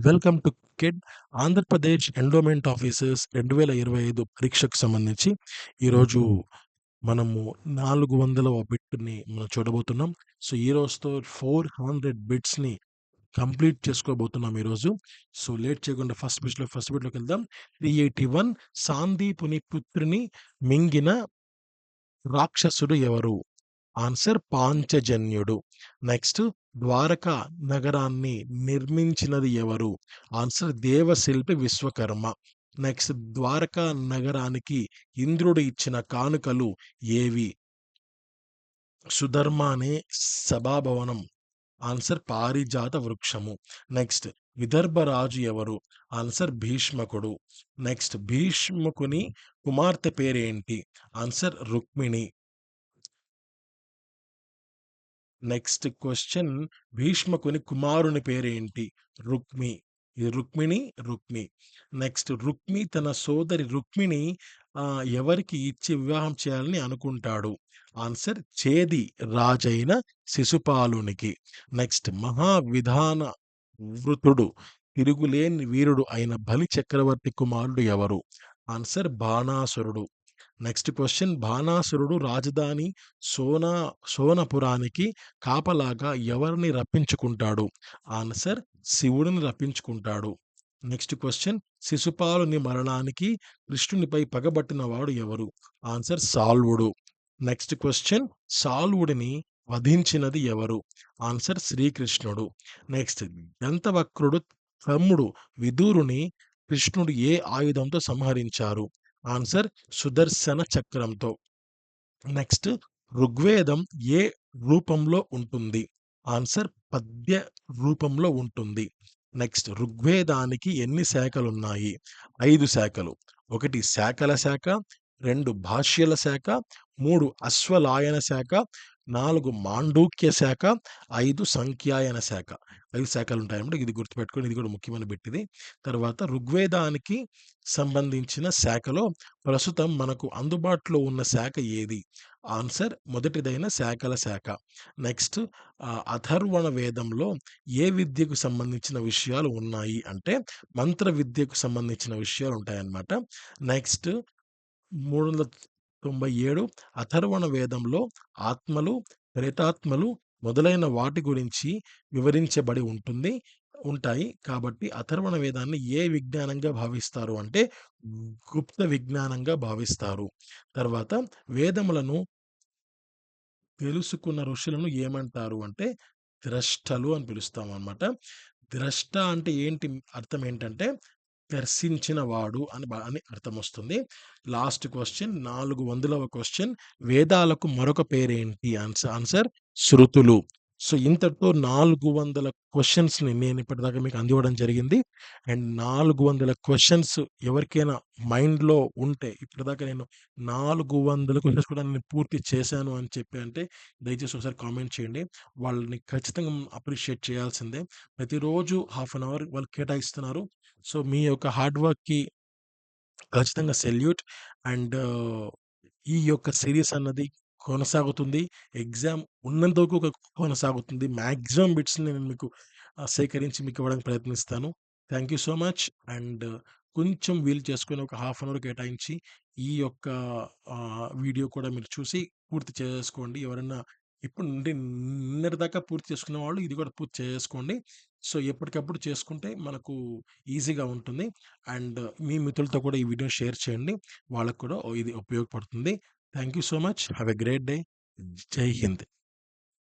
Welcome to kid Andhra Pradesh endowment officers 2025 పరీక్షకు సంబంధించి ఈరోజు మనము 400వ బిట్ని మనం చూడబోతున్నాం. సో ఈ రోజుతో 400 బిట్స్ని కంప్లీట్ చేసుకోబోతున్నాం ఈరోజు. సో లేట్ చేయకుండా ఫస్ట్ బిట్లోకి వెళ్దాం. 381 సాందీపుని పుత్రిని మింగిన రాక్షసుడు ఎవరు? ఆన్సర్ పాంచజన్యుడు. నెక్స్ట్, ద్వారకా నగరాన్ని నిర్మించినది ఎవరు? ఆన్సర్ దేవశిల్పి విశ్వకర్మ. నెక్స్ట్, ద్వారకా నగరానికి ఇంద్రుడు ఇచ్చిన కానుకలు ఏవి? సుధర్మ అనే సభాభవనం. ఆన్సర్ పారిజాత వృక్షము. నెక్స్ట్, విదర్భ రాజు ఎవరు? ఆన్సర్ భీష్మకుడు. నెక్స్ట్, భీష్మకుని కుమార్తె పేరేంటి? ఆన్సర్ రుక్మిణి. నెక్స్ట్ క్వశ్చన్, భీష్మకుని కుమారుని పేరేంటి? రుక్మి. ఇది రుక్మి. నెక్స్ట్, రుక్మి తన సోదరి రుక్మిణి ఎవరికి ఇచ్చి వివాహం చేయాలని అనుకుంటాడు? ఆన్సర్ చేది రాజైన శిశుపాలునికి. నెక్స్ట్, మహావిధాన వృతుడు తిరుగులేని వీరుడు అయిన బలి చక్రవర్తి కుమారుడు ఎవరు? ఆన్సర్ బాణాసురుడు. నెక్స్ట్ క్వశ్చన్, బాణాసురుడు రాజధాని సోనపురానికి కాపలాగా ఎవరిని రప్పించుకుంటాడు? ఆన్సర్ శివుడిని రప్పించుకుంటాడు. నెక్స్ట్ క్వశ్చన్, శిశుపాలుని మరణానికి కృష్ణునిపై పగబట్టిన వాడు ఎవరు? ఆన్సర్ సాల్వుడు. నెక్స్ట్ క్వశ్చన్, సాల్వుడిని వధించినది ఎవరు? ఆన్సర్ శ్రీకృష్ణుడు. నెక్స్ట్, దంతవక్రుడు తమ్ముడు విదురుని కృష్ణుడు ఏ ఆయుధంతో సంహరించారు? ఆన్సర్ సుదర్శన చక్రంతో. నెక్స్ట్, ఋగ్వేదం ఏ రూపంలో ఉంటుంది? ఆన్సర్ పద్య రూపంలో ఉంటుంది. నెక్స్ట్, ఋగ్వేదానికి ఎన్ని శాఖలున్నాయి? 5 శాఖలు. 1 శాఖల శాఖ, 2 భాష్యల శాఖ, 3 అశ్వలాయన శాఖ, 4 మాండూక్య శాఖ, 5 సంఖ్యాయన శాఖ. 5 శాఖలు ఉంటాయన్నమాట. ఇది గుర్తుపెట్టుకొని, ఇది కూడా ముఖ్యమైన బిట్ ఇది. తర్వాత, ఋగ్వేదానికి సంబంధించిన శాఖలో ప్రస్తుతం మనకు అందుబాటులో ఉన్న శాఖ ఏది? ఆన్సర్ మొదటిదైన శాఖల శాఖ. నెక్స్ట్, అథర్వణ వేదంలో ఏ విద్యకు సంబంధించిన విషయాలు ఉన్నాయి అంటే మంత్ర విద్యకు సంబంధించిన విషయాలు ఉంటాయన్నమాట. నెక్స్ట్, 397 అథర్వణ వేదంలో ఆత్మలు, ప్రేతాత్మలు మొదలైన వాటి గురించి వివరించబడి ఉంటాయి. కాబట్టి అథర్వణ వేదాన్ని ఏ విజ్ఞానంగా భావిస్తారు అంటే గుప్త విజ్ఞానంగా భావిస్తారు. తర్వాత, వేదములను తెలుసుకున్న ఋషులను ఏమంటారు అంటే ద్రష్టలు అని పిలుస్తాం అన్నమాట. ద్రష్ట అంటే ఏంటి? అర్థం ఏంటంటే దర్శించిన వాడు అని అర్థం వస్తుంది. లాస్ట్ క్వశ్చన్, 400వ క్వశ్చన్, వేదాలకు మరొక పేరేంటి? ఆన్సర్ శృతులు. సో ఇంతటితో 400 క్వశ్చన్స్ని నేను ఇప్పటిదాకా మీకు అందివ్వడం జరిగింది. అండ్ 400 క్వశ్చన్స్ ఎవరికైనా మైండ్లో ఉంటే, ఇప్పటిదాకా నేను 400 క్వశ్చన్స్ కూడా నేను పూర్తి చేశాను అని చెప్పి అంటే దయచేసి ఒకసారి కామెంట్ చేయండి. వాళ్ళని ఖచ్చితంగా అప్రిషియేట్ చేయాల్సిందే. ప్రతిరోజు హాఫ్ అన్ అవర్ వాళ్ళు కేటాయిస్తున్నారు. సో మీ యొక్క హార్డ్ వర్క్‌కి ఖచ్చితంగా సెల్యూట్. అండ్ ఈ యొక్క సిరీస్ అన్నది కొనసాగుతుంది. ఎగ్జామ్ ఉన్నంత వరకు కొనసాగుతుంది. మాక్సిమం బిట్స్‌ని నేను మీకు సేకరించి మీకు ఇవ్వడానికి ప్రయత్నిస్తాను. Thank you so much. And కొంచెం వీలు చేసుకొని ఒక హాఫ్ అన్ అవర్ కేటాయించి ఈ యొక్క వీడియో కూడా మీరు చూసి పూర్తి చేసుకోండి. ఎవరైనా ఇప్పటి నుండి నిన్నటి దాకా పూర్తి చేసుకున్న వాళ్ళు ఇది కూడా పూర్తి చేసుకోండి. సో ఎప్పటికప్పుడు చేసుకుంటే మనకు ఈజీగా ఉంటుంది. అండ్ మీ మిత్రులతో కూడా ఈ వీడియోని షేర్ చేయండి. వాళ్ళకి కూడా ఇది ఉపయోగపడుతుంది. Thank you so much. Have a great day. జై హింద్.